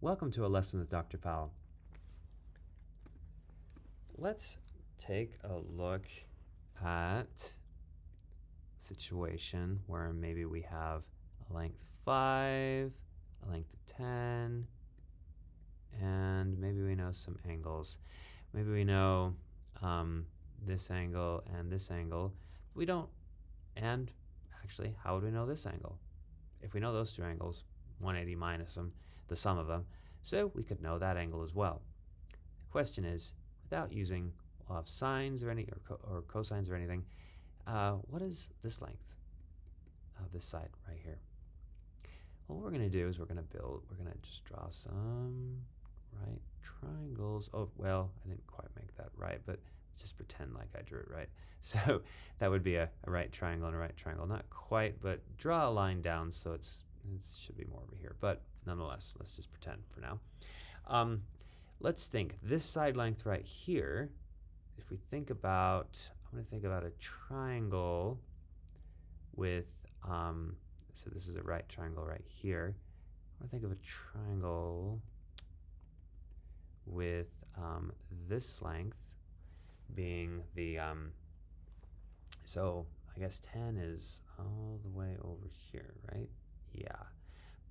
Welcome to a lesson with Dr. Powell. Let's take a look at a situation where maybe we have a length 5, a length of 10, and maybe we know some angles. Maybe we know this angle and this angle. We don't, and actually, how would we know this angle? If we know those two angles, 180 minus them, the sum of them, so we could know that angle as well. The question is, without using law of sines or or cosines or anything, what is this length of this side right here? Well, what we're going to do is we're going to just draw some right triangles. Oh, well, I didn't quite make that right, but just pretend like I drew it right. So that would be a right triangle and a right triangle. Not quite, but draw a line down so it should be more over here. But nonetheless, let's just pretend for now. Let's think. This side length right here, if we think about, I'm going to think about a triangle with, so this is a right triangle right here. I'm going to think of a triangle with this length being the, so I guess 10 is all the way over here, right? Yeah.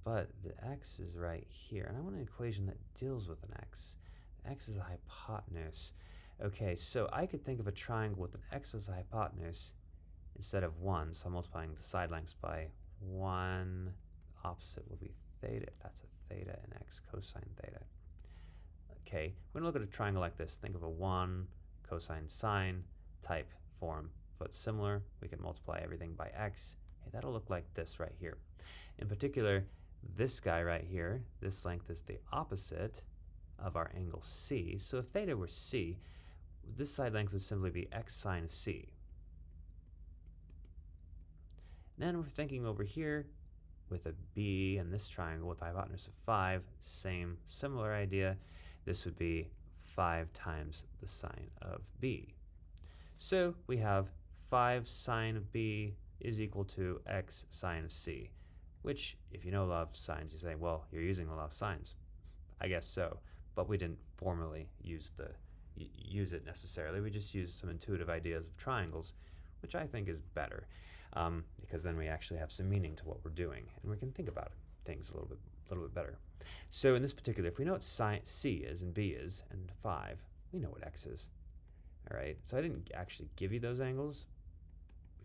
But the x is right here, and I want an equation that deals with an x. X is a hypotenuse. Okay, so I could think of a triangle with an x as a hypotenuse instead of 1, so I'm multiplying the side lengths by 1. Opposite will be theta, if that's a theta, and x cosine theta. Okay, we're going to look at a triangle like this. Think of a 1 cosine sine type form, but similar. We can multiply everything by x. Hey, that'll look like this right here. In particular, this guy right here, this length is the opposite of our angle C. So if theta were C, this side length would simply be x sine C. Then we're thinking over here with a B and this triangle with a hypotenuse of 5, similar idea. This would be 5 times the sine of B. So we have 5 sine of B is equal to x sine of C, which, if you know law of sines, you say, well, you're using the law of sines. I guess so, but we didn't formally use it necessarily. We just used some intuitive ideas of triangles, which I think is better, because then we actually have some meaning to what we're doing, and we can think about things a little bit better. So in this particular, if we know what C is and B is and 5, we know what x is. All right, so I didn't actually give you those angles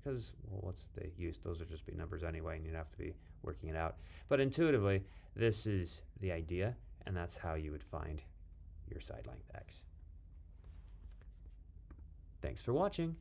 because, well, what's the use? Those would just be numbers anyway, and you'd have to be working it out. But intuitively, this is the idea, and that's how you would find your side length x. Thanks for watching.